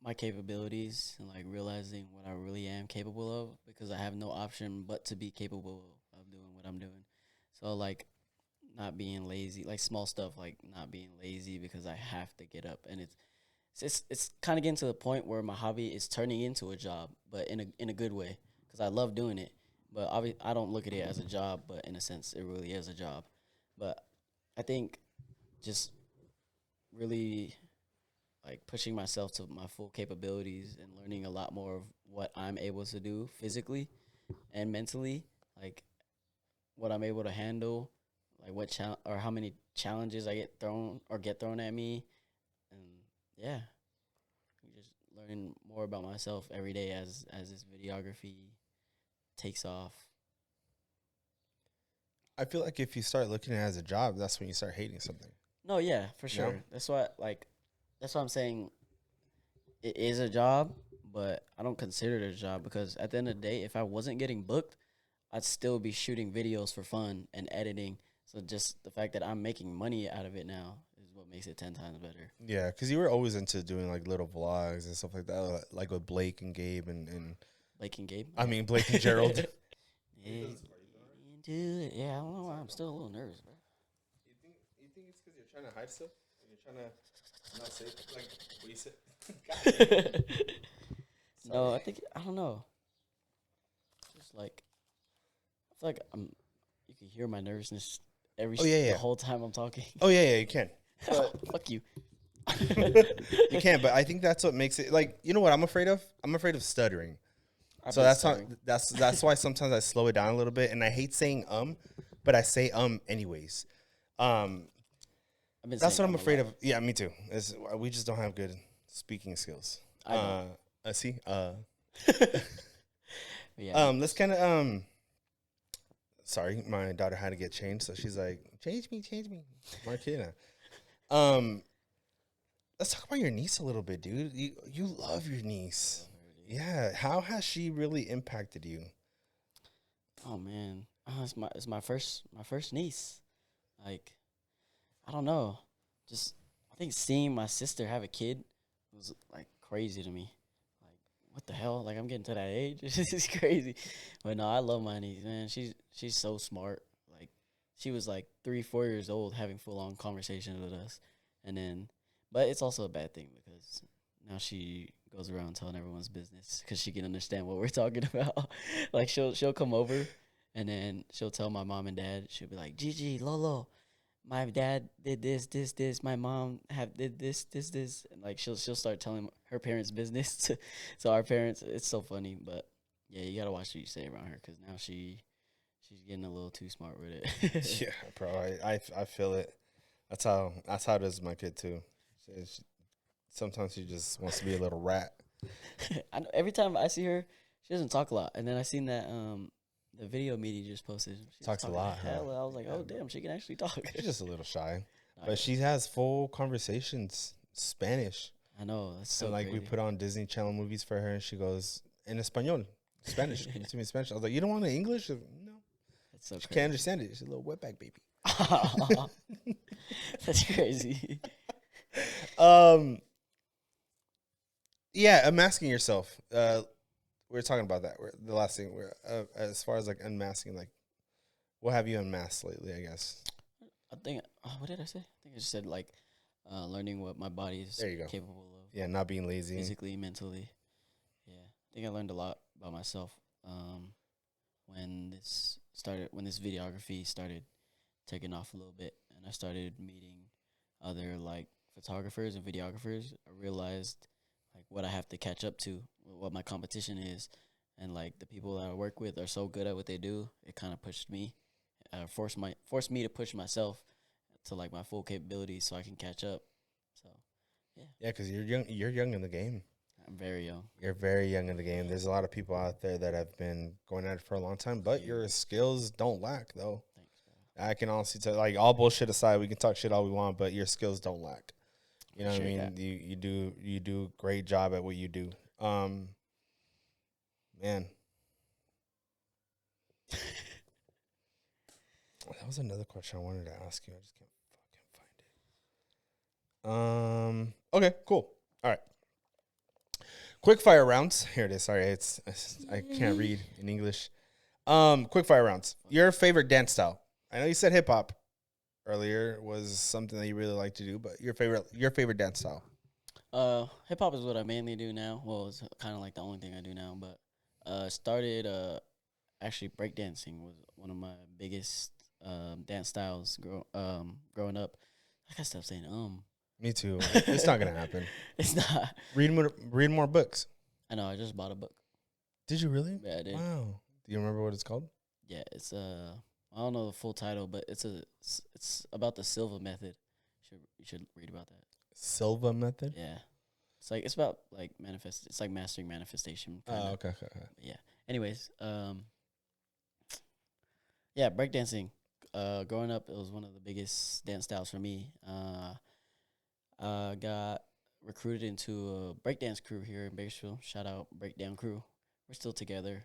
my capabilities and like realizing what I really am capable of because I have no option but to be capable of doing what I'm doing. So like not being lazy, like small stuff like not being lazy because I have to get up and it's kind of getting to the point where my hobby is turning into a job, but in a good way because I love doing it. But I don't look at it as a job, but in a sense it really is a job. But I think just really like pushing myself to my full capabilities and learning a lot more of what I'm able to do physically and mentally, like what I'm able to handle, like or how many challenges I get thrown at me, and yeah, just learning more about myself every day as this videography takes off. I feel like if you start looking at it as a job, that's when you start hating something. No, yeah, for You know? sure. That's why I'm saying it is a job, but I don't consider it a job because at the end of the day, if I wasn't getting booked, I'd still be shooting videos for fun and editing. So just the fact that I'm making money out of it now is what makes it 10 times better. Yeah, because you were always into doing like little vlogs and stuff like that, like with Blake and Gabe and Blake and Gabe. I Yeah. mean Blake and Gerald. Yeah, dude. Yeah, I don't know why I'm still a little nervous, bro. You think it's because you're trying to hide stuff and you're trying to not say like what you said? No, I don't know. Just like I feel like you can hear my nervousness Oh yeah, the yeah. whole time I'm talking. Oh yeah, yeah. You can. Fuck you. You can, but I think that's what makes it like you know what I'm afraid of. I'm afraid of stuttering. I've So been that's how, stuttering. that's why sometimes I slow it down a little bit, and I hate saying but I say anyways. Um, I've been that's saying what I'm a afraid lot. of. Yeah, me too. We just don't have good speaking skills. I don't. See, But yeah, let's kind of Sorry, my daughter had to get changed, so she's like, change me, Marquina. Um, let's talk about your niece a little bit, dude. You love your niece. Yeah, how has she really impacted you? oh man, it's my first niece. Like I don't know, just I think seeing my sister have a kid was like crazy to me. Like what the hell? Like I'm getting to that age. This is crazy. But no, I love my niece, man. She's so smart. Like she was like 3 4 years old having full on conversations with us, and then but it's also a bad thing because now she goes around telling everyone's business because she can understand what we're talking about. Like she'll come over and then she'll tell my mom and dad. She'll be like, Gigi, Lolo, my dad did this. My mom have did this. And like she'll start telling her parents' business to our parents. It's so funny, but yeah, you gotta watch what you say around her because now she's getting a little too smart with it. Yeah, bro, I feel it. That's how it is with my kid too. Sometimes she just wants to be a little rat. I know every time I see her, she doesn't talk a lot. And then I seen that the video media just posted. She was Talks a talking lot, huh? hella. I was like, Yeah, oh bro. damn, she can actually talk. She's just a little shy, Nah, but she has full conversations Spanish. I know that's so And like we crazy. put on Disney Channel movies for her, and she goes in español, Spanish. Can you tell me Spanish? I was like, you don't want the English? No, That's so she crazy. can't understand it. She's a little wetback baby. That's crazy. Um, yeah, unmasking yourself. We were talking about that. The last thing, as far as like unmasking, like what have you unmasked lately? I guess. I think. What did I say? I think I just said like learning what my body is There you go. capable of, Yeah, not being lazy. physically, mentally. Yeah, I think I learned a lot about myself when this videography started taking off a little bit, and I started meeting other like photographers and videographers. I realized like what I have to catch up to, what my competition is, and like the people that I work with are so good at what they do. It kind of pushed me, forced me to push myself to like my full capabilities so I can catch up. So yeah, Yeah, because you're young. You're young in the game. I'm very young. You're very young in the game. There's a lot of people out there that have been going at it for a long time, but your skills don't lack, though. Thanks, bro. I can honestly tell, like, all bullshit aside, we can talk shit all we want, but your skills don't lack. You know what I Appreciate mean? that. You do a great job at what you do. Man, that was another question I wanted to ask you. I just can't fucking find it. Okay, cool. All right. Quick fire rounds. Here it is. Sorry, I can't read in English. Quick fire rounds. Your favorite dance style? I know you said hip hop earlier was something that you really like to do, but your favorite dance style? Hip hop is what I mainly do now. Well, it's kind of like the only thing I do now. But started actually breakdancing was one of my biggest dance styles. Growing up, I gotta stop saying Me too. It's not gonna happen. It's not. Read more books. I know. I just bought a book. Did you really? Yeah, I did. Wow. Do you remember what it's called? Yeah, it's I don't know the full title, but it's about the Silva method. You should read about that. Silva method. Yeah. It's about like manifest. It's like mastering manifestation. Kinda. Oh, okay. Yeah. Anyways, yeah, breakdancing. Growing up, it was one of the biggest dance styles for me. Got recruited into a breakdance crew here in Bakersfield. Shout out Breakdown Crew. We're still together.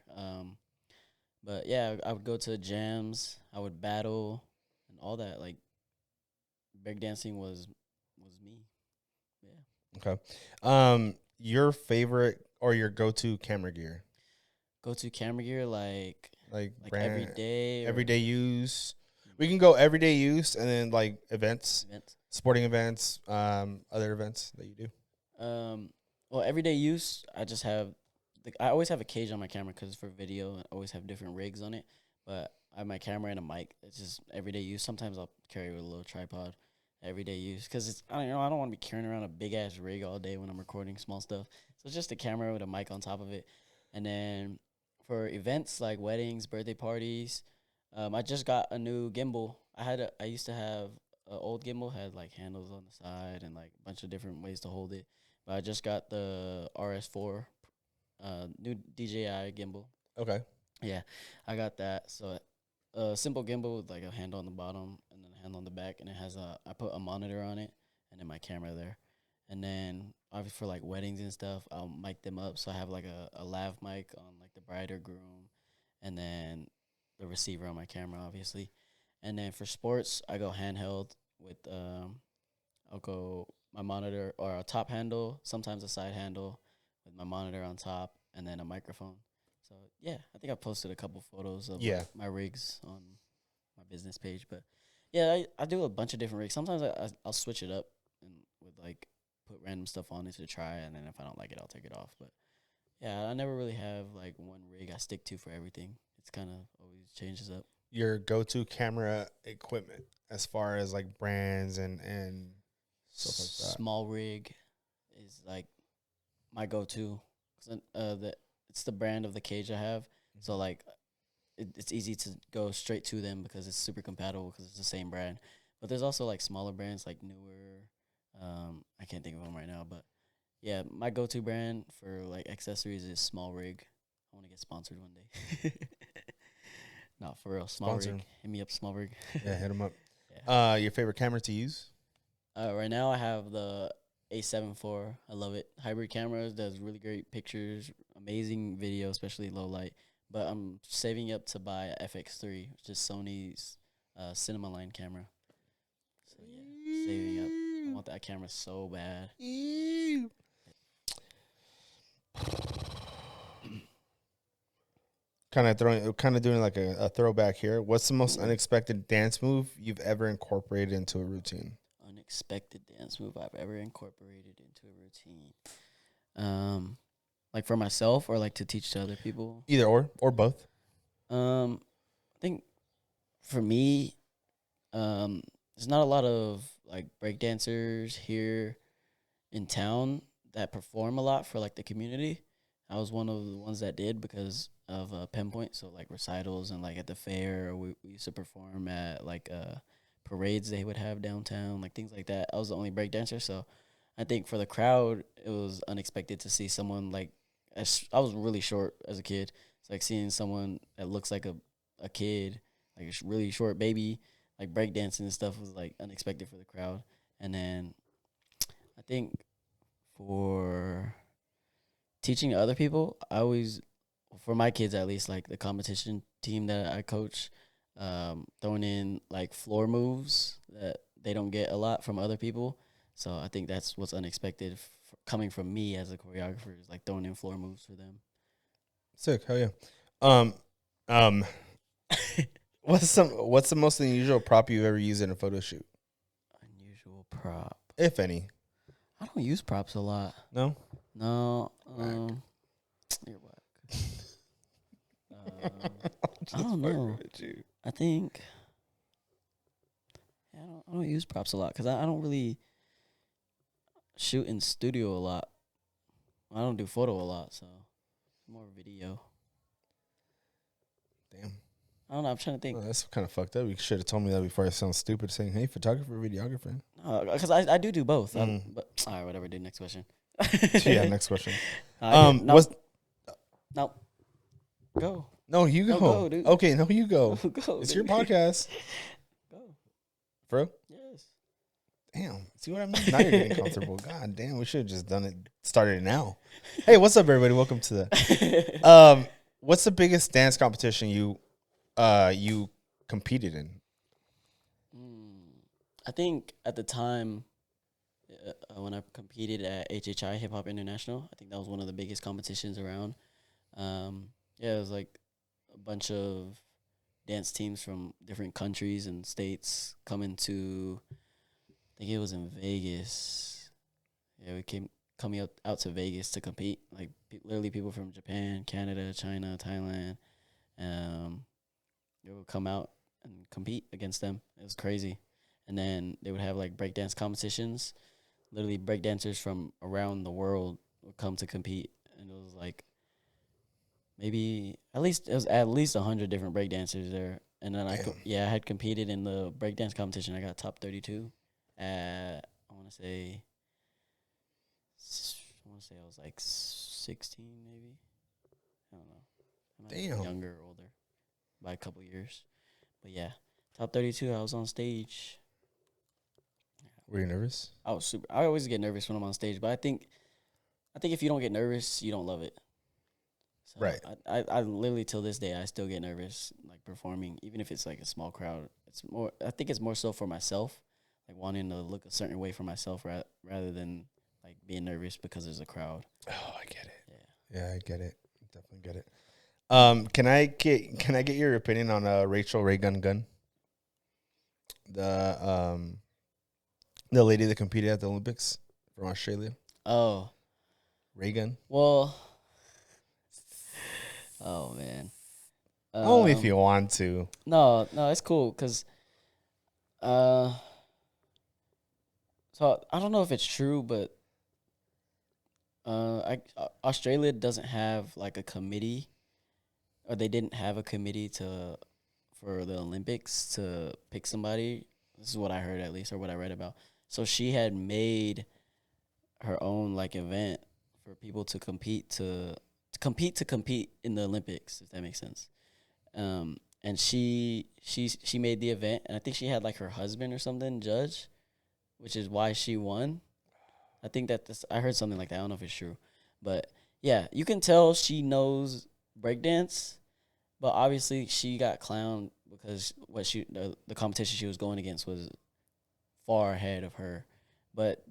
But yeah, I would go to jams. I would battle and all that. Like breakdancing was me. Yeah. Okay. Your favorite or your go-to camera gear? Go to camera gear like Like every brand, day. everyday use. We can go everyday use and then like events, Events. sporting events, other events that you do. Well, everyday use. I always have a cage on my camera because for video. I always have different rigs on it. But I have my camera and a mic. It's just everyday use. Sometimes I'll carry with a little tripod. Everyday use because it's I don't want to be carrying around a big ass rig all day when I'm recording small stuff. So it's just a camera with a mic on top of it. And then for events like weddings, birthday parties, I just got a new gimbal. I used to have an old gimbal had like handles on the side and like a bunch of different ways to hold it. But I just got the RS4, new DJI gimbal. Okay. Yeah, I got that. So a simple gimbal with like a handle on the bottom and then a handle on the back, and it has I put a monitor on it and then my camera there. And then obviously for like weddings and stuff, I'll mic them up. So I have like a lav mic on like the bride or groom, and then the receiver on my camera, obviously. And then for sports, I go handheld with I'll go my monitor or a top handle, sometimes a side handle with my monitor on top, and then a microphone. So yeah, I think I posted a couple photos of Yeah. my rigs on my business page. But yeah, I do a bunch of different rigs. Sometimes I'll switch it up and with like put random stuff on it to try, and then if I don't like it, I'll take it off. But yeah, I never really have like one rig I stick to for everything. It's kind of always changes up. Your go-to camera equipment as far as like brands and stuff like that. Small rig is like my go-to. 'Cause, it's the brand of the cage I have. So like it's easy to go straight to them because it's super compatible because it's the same brand. But there's also like smaller brands like newer. I can't think of them right now, but Yeah, my go-to brand for like accessories is Small Rig. I want to get sponsored one day. No, for real, Small Sponsor Rig. 'em. Hit me up, Small Rig. Yeah, hit them up. Yeah. Your favorite camera to use? Right now I have the A7 IV. I love it. Hybrid cameras does really great pictures, amazing video, especially low light. But I'm saving up to buy a FX3, which is Sony's cinema line camera. So yeah, saving up. I want that camera so bad. Kind of doing like a throwback here. What's the most unexpected dance move you've ever incorporated into a routine? Unexpected dance move I've ever incorporated into a routine. Like for myself or like to teach to other people. Either or both. I think for me, there's not a lot of like break dancers here in town that perform a lot for like the community. I was one of the ones that did because of Pinpoint, so like recitals and like at the fair, or we used to perform at like parades they would have downtown, like things like that. I was the only break dancer, so I think for the crowd it was unexpected to see someone like I was really short as a kid. It's like seeing someone that looks like a kid, like a really short baby, like break dancing and stuff was like unexpected for the crowd. And then I think for teaching other people, I always, for my kids at least, like the competition team that I coach, throwing in like floor moves that they don't get a lot from other people. So I think that's what's unexpected coming from me as a choreographer, is like throwing in floor moves for them. Sick. Hell yeah. Um, um, what's the most unusual prop you've ever used in a photo shoot, Unusual prop. if any? I don't use props a lot. No. No. You're whack. I don't know. I think I don't use props a lot because I don't really shoot in studio a lot. I don't do photo a lot, so more video. Damn. I don't know. I'm trying to think. Oh, that's kind of fucked up. You should have told me that before I sound stupid saying, "Hey, photographer, videographer." Because I do both. But all right, whatever. Dude, next question. Yeah, next question. No. Go. No, you go. No, go, dude. Okay, no, you go. Go. It's dude. your podcast. Go. Bro? Yes. Damn. See what I mean? Now you're getting comfortable. God damn, we should have just started it now. Hey, what's up, everybody? Welcome to the what's the biggest dance competition you competed in? I think at the time when I competed at HHI, Hip Hop International, I think that was one of the biggest competitions around. Yeah, it was like a bunch of dance teams from different countries and states coming to, I think it was in Vegas. Yeah, we coming out to Vegas to compete. Like literally people from Japan, Canada, China, Thailand. They would come out and compete against them. It was crazy. And then they would have like breakdance competitions. Literally breakdancers from around the world would come to compete. And it was like maybe at least 100 different breakdancers there. And then I had competed in the breakdance competition. I got top 32 at I want to say I was like 16 maybe. I don't know. Damn. Younger or older by a couple years. But yeah, top 32, I was on stage. Were you nervous? I always get nervous when I'm on stage, but I think if you don't get nervous, you don't love it. So right. I literally till this day I still get nervous like performing, even if it's like a small crowd. I think it's more so for myself, like wanting to look a certain way for myself rather than like being nervous because there's a crowd. Oh, I get it. Yeah, I get it. Definitely get it. Can I get your opinion on Rachel Ray Gun? The lady that competed at the Olympics from Australia. Oh, Reagan. Well, oh man. Only if you want to. No, it's cool because, so I don't know if it's true, but Australia doesn't have like a committee, or they didn't have a committee for the Olympics to pick somebody. This is what I heard at least, or what I read about. So she had made her own like event for people to compete in the Olympics, if that makes sense. And she made the event, and I think she had like her husband or something judge, which is why she won. I think that I heard something like that. I don't know if it's true, but yeah, you can tell she knows breakdance, but obviously she got clowned because the competition she was going against was far ahead of her. But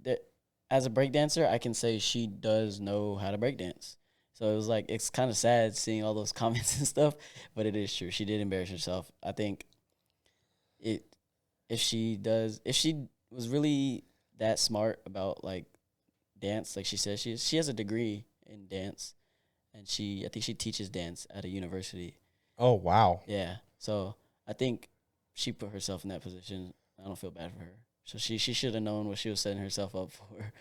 as a breakdancer, I can say she does know how to breakdance. So it was like it's kind of sad seeing all those comments and stuff, but it is true. She did embarrass herself. I think it if she was really that smart about like dance, like she says she has a degree in dance, and I think she teaches dance at a university. Oh wow. Yeah, so I think she put herself in that position. I don't feel bad for her. So she should have known what she was setting herself up for.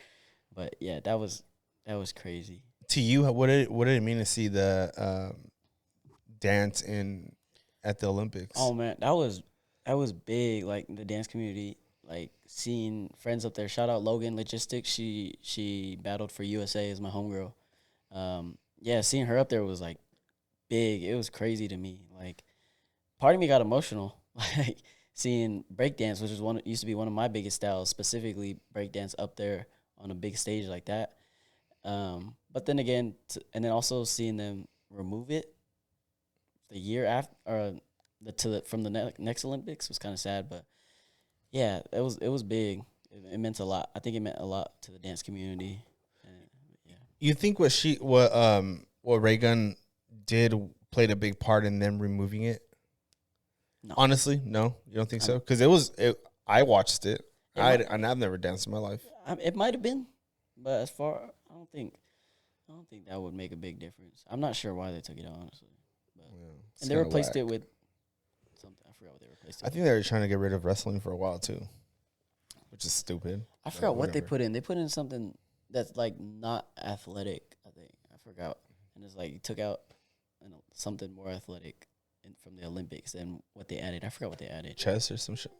But yeah, that was crazy. To you, what did it mean to see the dance in at the Olympics? Oh man, that was big. Like the dance community, like seeing friends up there. Shout out Logan Logistics. She battled for USA as my homegirl. Yeah, seeing her up there was like big. It was crazy to me. Like part of me got emotional. Like seeing breakdance, which is used to be one of my biggest styles, specifically breakdance up there on a big stage like that. But then again, and then also seeing them remove it the year after, or from the next Olympics was kind of sad. But yeah, it was big. It meant a lot. I think it meant a lot to the dance community. And, yeah. You think what Reagan did played a big part in them removing it? No. Honestly, no, you don't think so? Because I watched it. And I've never danced in my life. It might have been, but I don't think that would make a big difference. I'm not sure why they took it out, honestly. But, and they replaced it with something. I forgot what they replaced it with. I think they were trying to get rid of wrestling for a while too, which is stupid. I forgot what they put in. They put in something that's like not athletic. I think I forgot, and it's like you took out something more athletic from the Olympics than what they added. I forgot what they added. Chess or some shit.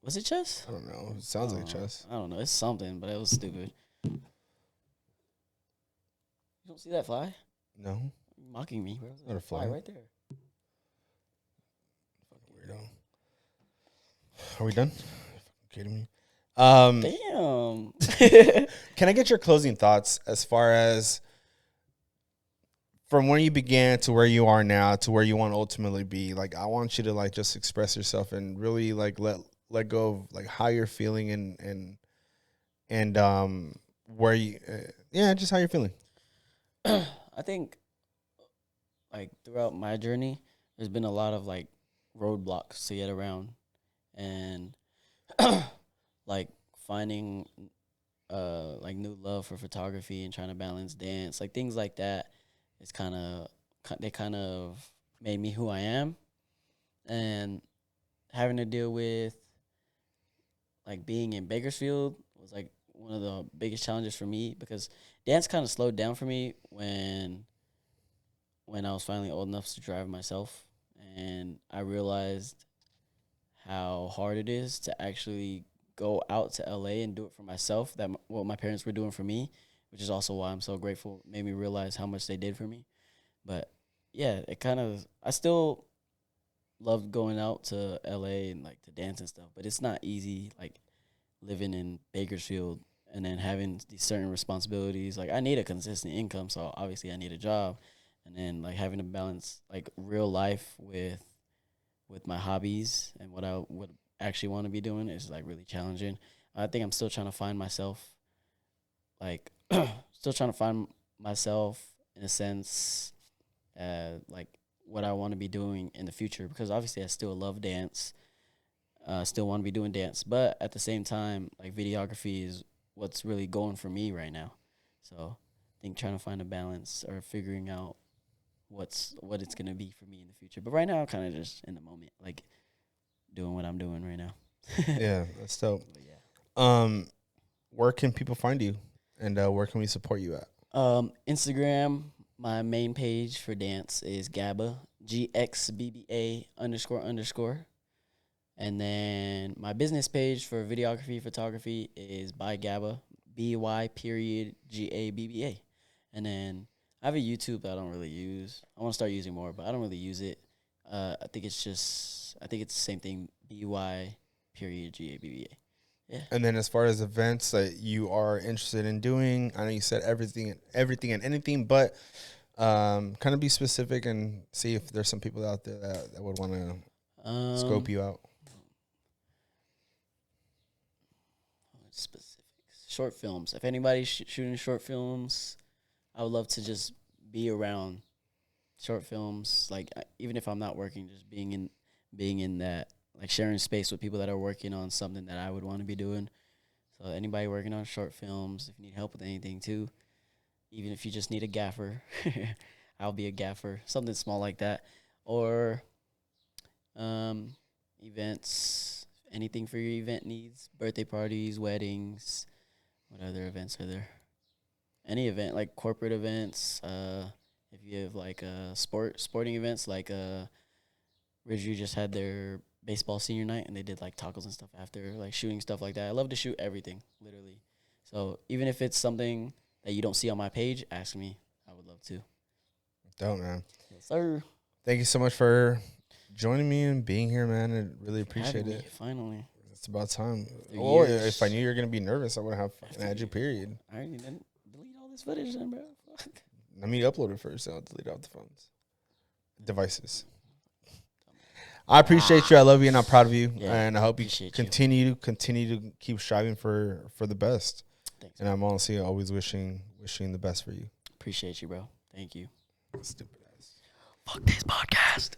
Was it chess? I don't know. It sounds like chess. I don't know. It's something, but it was stupid. You don't see that fly? No. You're mocking me, bro. Not a fly right there. Weirdo. Are we done? Kidding me? Damn. Can I get your closing thoughts as far as from where you began to where you are now to where you want to ultimately be? Like, I want you to like just express yourself and really like let go of like how you're feeling and where you just how you're feeling. I think like throughout my journey, there's been a lot of like roadblocks to get around, and like finding like new love for photography and trying to balance dance, like things like that. It's they kind of made me who I am, and having to deal with like being in Bakersfield was like one of the biggest challenges for me, because dance kind of slowed down for me when I was finally old enough to drive myself, and I realized how hard it is to actually go out to LA and do it for myself, that what my parents were doing for me, which is also why I'm so grateful. It made me realize how much they did for me. But yeah, I still loved going out to LA and like to dance and stuff, but it's not easy like living in Bakersfield and then having these certain responsibilities. Like I need a consistent income, so obviously I need a job, and then like having to balance like real life with my hobbies and what I would actually want to be doing is like really challenging. I think I'm still trying to find myself, like still trying to find myself in a sense, like what I want to be doing in the future, because obviously I still love dance, still want to be doing dance, but at the same time, like videography is what's really going for me right now. So I think trying to find a balance or figuring out what it's gonna be for me in the future. But right now, I'm kind of just in the moment, like doing what I'm doing right now. Yeah, that's dope. But yeah. Where can people find you, and where can we support you at? Instagram, my main page for dance is Gabba, GXBBA__. And then my business page for videography, photography is by Gabba, BY period GABBA. And then I have a YouTube that I don't really use. I want to start using more, but I don't really use it. I think it's the same thing. BY period GABBA. Yeah. And then as far as events that you are interested in doing, I know you said everything and anything, but kind of be specific and see if there's some people out there that would want to scope you out. Specifics. Short films. If anybody's shooting short films, I would love to just be around short films. Like even if I'm not working, just being in that, like sharing space with people that are working on something that I would want to be doing. So anybody working on short films, if you need help with anything too, even if you just need a gaffer, I'll be a gaffer. Something small like that, or events. Anything for your event needs, birthday parties, weddings. What other events are there? Any event, like corporate events. If you have like sporting events, like Ridgeview just had their baseball senior night, and they did like tacos and stuff after, like shooting stuff like that. I love to shoot everything, literally. So even if it's something that you don't see on my page, ask me. I would love to. Dope, man. Yes, sir. Thank you so much for joining me and being here, man. I really appreciate it. Finally. It's about time. Or if I knew you were going to be nervous, I would have had you, period. I already didn't delete all this footage then, bro. Let me upload it first, and I'll delete out the phones. Devices. I appreciate you. I love you, and I'm proud of you. Yeah, and I hope you continue to keep striving for the best. Thanks. And I'm honestly always wishing the best for you. Appreciate you, bro. Thank you. Stupid ass. Fuck this podcast.